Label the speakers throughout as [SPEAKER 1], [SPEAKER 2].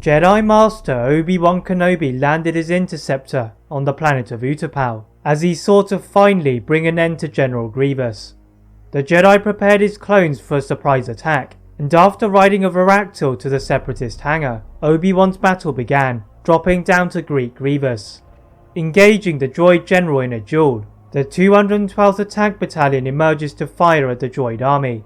[SPEAKER 1] Jedi Master Obi-Wan Kenobi landed his Interceptor on the planet of Utapau as he sought to finally bring an end to General Grievous. The Jedi prepared his clones for a surprise attack, and after riding a varactyl to the Separatist hangar, Obi-Wan's battle began, dropping down to greet Grievous. Engaging the droid general in a duel, the 212th Attack Battalion emerges to fire at the Droid Army.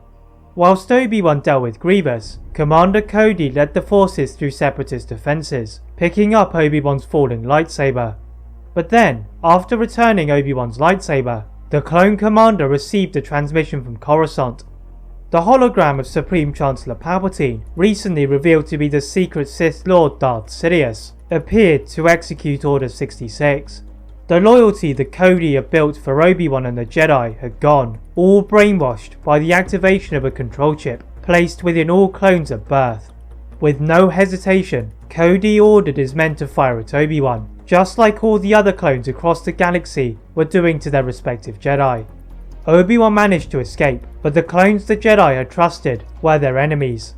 [SPEAKER 1] Whilst Obi-Wan dealt with Grievous, Commander Cody led the forces through Separatist defences, picking up Obi-Wan's falling lightsaber. But then, after returning Obi-Wan's lightsaber, the clone commander received a transmission from Coruscant. The hologram of Supreme Chancellor Palpatine, recently revealed to be the secret Sith Lord Darth Sidious, appeared to execute Order 66. The loyalty that Cody had built for Obi-Wan and the Jedi had gone, all brainwashed by the activation of a control chip placed within all clones at birth. With no hesitation, Cody ordered his men to fire at Obi-Wan, just like all the other clones across the galaxy were doing to their respective Jedi. Obi-Wan managed to escape, but the clones the Jedi had trusted were their enemies.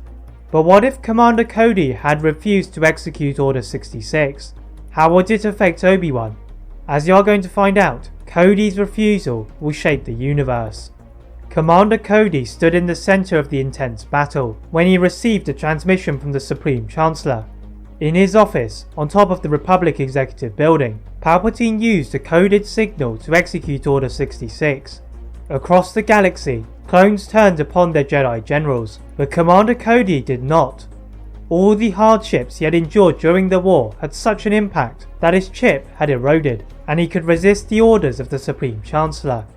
[SPEAKER 1] But what if Commander Cody had refused to execute Order 66? How would it affect Obi-Wan? As you are going to find out, Cody's refusal will shape the universe. Commander Cody stood in the centre of the intense battle when he received a transmission from the Supreme Chancellor. In his office, on top of the Republic Executive Building, Palpatine used a coded signal to execute Order 66. Across the galaxy, clones turned upon their Jedi generals, but Commander Cody did not. All the hardships he had endured during the war had such an impact that his chip had eroded, and he could resist the orders of the Supreme Chancellor.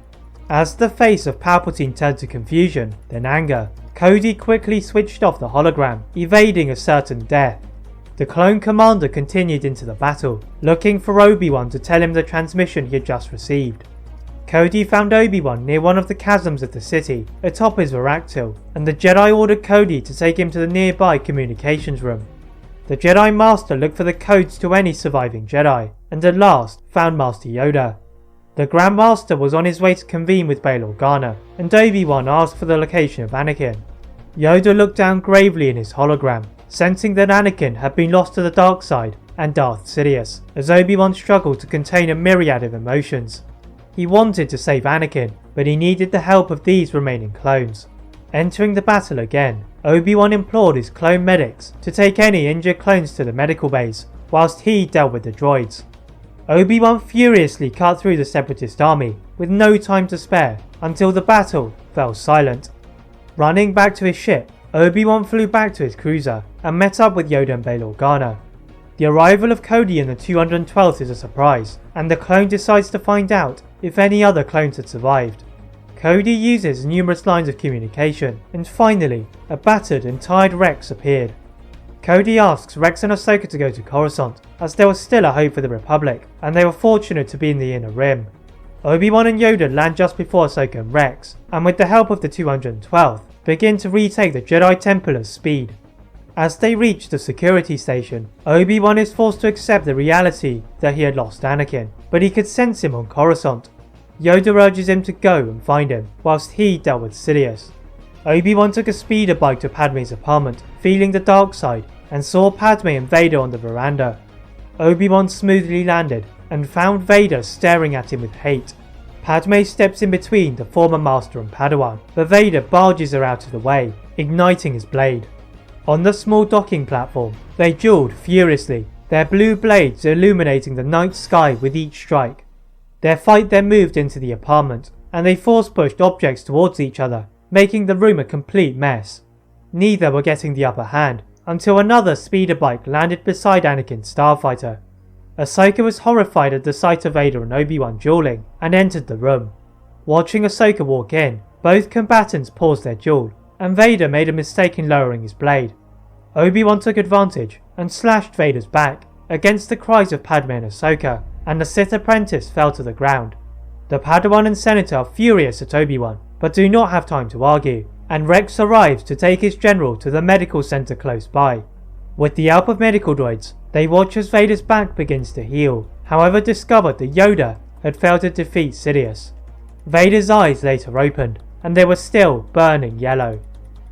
[SPEAKER 1] As the face of Palpatine turned to confusion, then anger, Cody quickly switched off the hologram, evading a certain death. The clone commander continued into the battle, looking for Obi-Wan to tell him the transmission he had just received. Cody found Obi-Wan near one of the chasms of the city, atop his varactyl, and the Jedi ordered Cody to take him to the nearby communications room. The Jedi Master looked for the codes to any surviving Jedi, and at last found Master Yoda. The Grand Master was on his way to convene with Bail Organa, and Obi-Wan asked for the location of Anakin. Yoda looked down gravely in his hologram, sensing that Anakin had been lost to the dark side and Darth Sidious, as Obi-Wan struggled to contain a myriad of emotions. He wanted to save Anakin, but he needed the help of these remaining clones. Entering the battle again, Obi-Wan implored his clone medics to take any injured clones to the medical bays, whilst he dealt with the droids. Obi-Wan furiously cut through the Separatist army, with no time to spare, until the battle fell silent. Running back to his ship, Obi-Wan flew back to his cruiser, and met up with Yoda and Bail Organa. The arrival of Cody in the 212th is a surprise, and the clone decides to find out if any other clones had survived. Cody uses numerous lines of communication, and finally, a battered and tired Rex appeared. Cody asks Rex and Ahsoka to go to Coruscant, as there was still a hope for the Republic, and they were fortunate to be in the Inner Rim. Obi-Wan and Yoda land just before Ahsoka and Rex, and with the help of the 212th, begin to retake the Jedi Templar's speed. As they reach the security station, Obi-Wan is forced to accept the reality that he had lost Anakin, but he could sense him on Coruscant. Yoda urges him to go and find him, whilst he dealt with Sidious. Obi-Wan took a speeder bike to Padme's apartment, feeling the dark side, and saw Padme and Vader on the veranda. Obi-Wan smoothly landed, and found Vader staring at him with hate. Padme steps in between the former Master and Padawan, but Vader barges her out of the way, igniting his blade. On the small docking platform, they duelled furiously, their blue blades illuminating the night sky with each strike. Their fight then moved into the apartment, and they force-pushed objects towards each other, making the room a complete mess. Neither were getting the upper hand, until another speeder bike landed beside Anakin's starfighter. Ahsoka was horrified at the sight of Vader and Obi-Wan dueling, and entered the room. Watching Ahsoka walk in, both combatants paused their duel, and Vader made a mistake in lowering his blade. Obi-Wan took advantage, and slashed Vader's back, against the cries of Padme and Ahsoka, and the Sith apprentice fell to the ground. The Padawan and Senator are furious at Obi-Wan, but do not have time to argue, and Rex arrives to take his general to the medical center close by. With the help of medical droids, they watch as Vader's back begins to heal, however discovered that Yoda had failed to defeat Sidious. Vader's eyes later opened, and they were still burning yellow.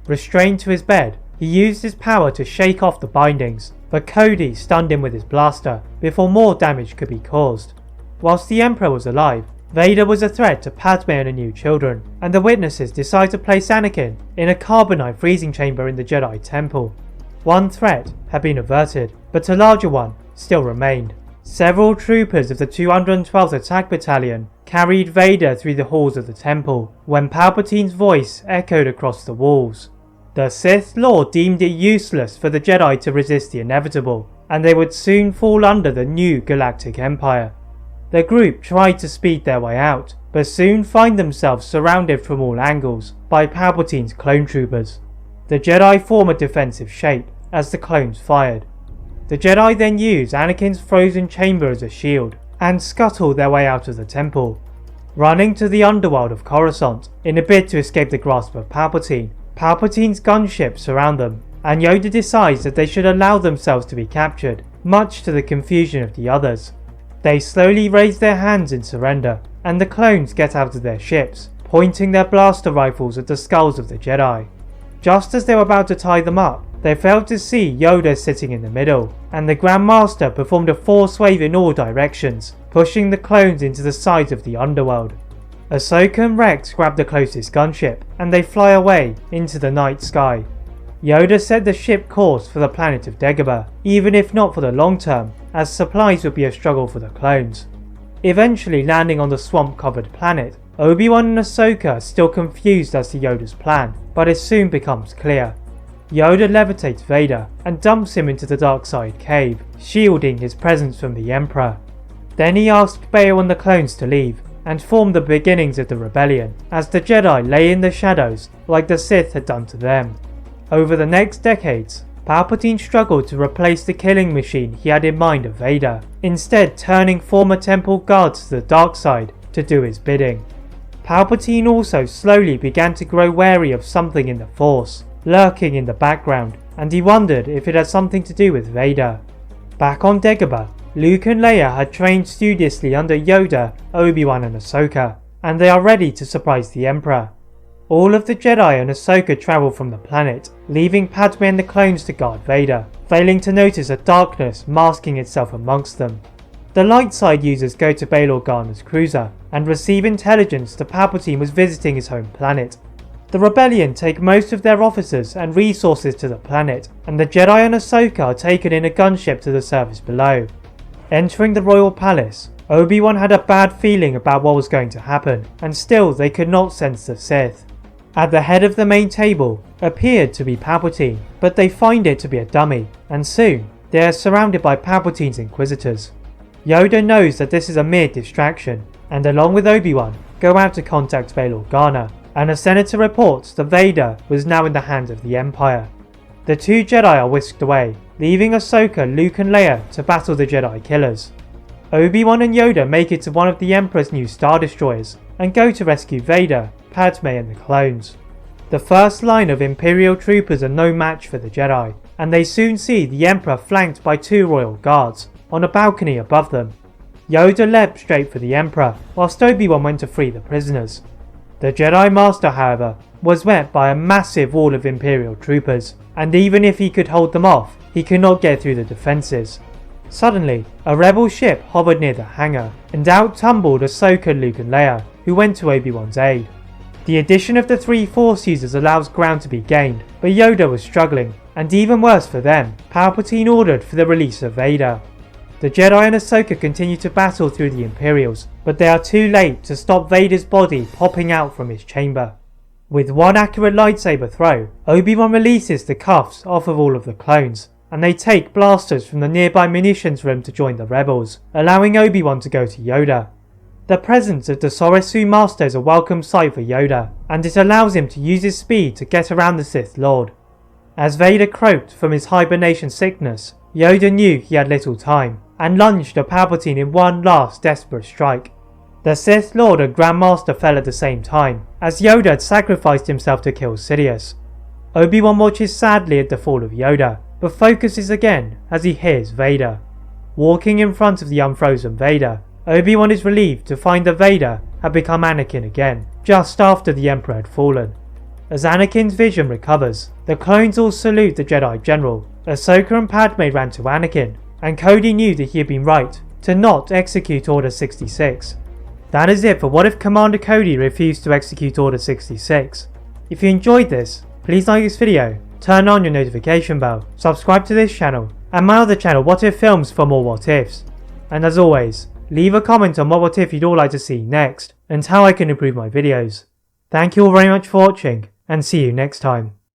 [SPEAKER 1] Restrained to his bed, he used his power to shake off the bindings, but Cody stunned him with his blaster before more damage could be caused. Whilst the Emperor was alive, Vader was a threat to Padme and her new children, and the witnesses decided to place Anakin in a carbonite freezing chamber in the Jedi Temple. One threat had been averted, but a larger one still remained. Several troopers of the 212th Attack Battalion carried Vader through the halls of the temple when Palpatine's voice echoed across the walls. The Sith Lord deemed it useless for the Jedi to resist the inevitable, and they would soon fall under the new Galactic Empire. The group tried to speed their way out, but soon find themselves surrounded from all angles by Palpatine's clone troopers. The Jedi form a defensive shape as the clones fired. The Jedi then use Anakin's frozen chamber as a shield and scuttle their way out of the temple. Running to the underworld of Coruscant in a bid to escape the grasp of Palpatine, Palpatine's gunships surround them, and Yoda decides that they should allow themselves to be captured, much to the confusion of the others. They slowly raise their hands in surrender, and the clones get out of their ships, pointing their blaster rifles at the skulls of the Jedi. Just as they were about to tie them up, they failed to see Yoda sitting in the middle, and the Grand Master performed a force wave in all directions, pushing the clones into the sides of the underworld. Ahsoka and Rex grab the closest gunship, and they fly away into the night sky. Yoda set the ship course for the planet of Dagobah, even if not for the long term, as supplies would be a struggle for the clones. Eventually landing on the swamp-covered planet, Obi-Wan and Ahsoka are still confused as to Yoda's plan, but it soon becomes clear. Yoda levitates Vader and dumps him into the dark side cave, shielding his presence from the Emperor. Then he asked Bail and the clones to leave, and form the beginnings of the rebellion, as the Jedi lay in the shadows like the Sith had done to them. Over the next decades, Palpatine struggled to replace the killing machine he had in mind of Vader, instead turning former temple guards to the dark side to do his bidding. Palpatine also slowly began to grow wary of something in the Force, lurking in the background, and he wondered if it had something to do with Vader. Back on Dagobah, Luke and Leia had trained studiously under Yoda, Obi-Wan and Ahsoka, and they are ready to surprise the Emperor. All of the Jedi and Ahsoka travel from the planet, leaving Padme and the clones to guard Vader, failing to notice a darkness masking itself amongst them. The light side users go to Bail Organa's cruiser and receive intelligence that Palpatine was visiting his home planet. The rebellion take most of their officers and resources to the planet, and the Jedi and Ahsoka are taken in a gunship to the surface below. Entering the royal palace, Obi-Wan had a bad feeling about what was going to happen, and still they could not sense the Sith. At the head of the main table appeared to be Palpatine, but they find it to be a dummy, and soon they are surrounded by Palpatine's Inquisitors. Yoda knows that this is a mere distraction, and along with Obi-Wan, go out to contact Bail Organa, and a senator reports that Vader was now in the hands of the Empire. The two Jedi are whisked away, leaving Ahsoka, Luke and Leia to battle the Jedi killers. Obi-Wan and Yoda make it to one of the Emperor's new Star Destroyers, and go to rescue Vader, Padme and the clones. The first line of Imperial troopers are no match for the Jedi, and they soon see the Emperor flanked by two royal guards, on a balcony above them. Yoda leapt straight for the Emperor, whilst Obi-Wan went to free the prisoners. The Jedi Master, however, was met by a massive wall of Imperial troopers, and even if he could hold them off, he could not get through the defences. Suddenly, a rebel ship hovered near the hangar, and out tumbled Ahsoka, Luke and Leia, who went to Obi-Wan's aid. The addition of the three Force users allows ground to be gained, but Yoda was struggling, and even worse for them, Palpatine ordered for the release of Vader. The Jedi and Ahsoka continue to battle through the Imperials, but they are too late to stop Vader's body popping out from his chamber. With one accurate lightsaber throw, Obi-Wan releases the cuffs off of all of the clones, and they take blasters from the nearby munitions room to join the rebels, allowing Obi-Wan to go to Yoda. The presence of the Sorisu Master is a welcome sight for Yoda, and it allows him to use his speed to get around the Sith Lord. As Vader croaked from his hibernation sickness, Yoda knew he had little time, and lunged at Palpatine in one last desperate strike. The Sith Lord and Grand Master fell at the same time, as Yoda had sacrificed himself to kill Sidious. Obi-Wan watches sadly at the fall of Yoda, but focuses again as he hears Vader. Walking in front of the unfrozen Vader, Obi-Wan is relieved to find that Vader had become Anakin again, just after the Emperor had fallen. As Anakin's vision recovers, the clones all salute the Jedi General. Ahsoka and Padme ran to Anakin, and Cody knew that he had been right to not execute Order 66. That is it for what if Commander Cody refused to execute Order 66. If you enjoyed this, please like this video, turn on your notification bell, subscribe to this channel, and my other channel What If Films for more what ifs. And as always, leave a comment on what if you'd all like to see next, and how I can improve my videos. Thank you all very much for watching, and see you next time.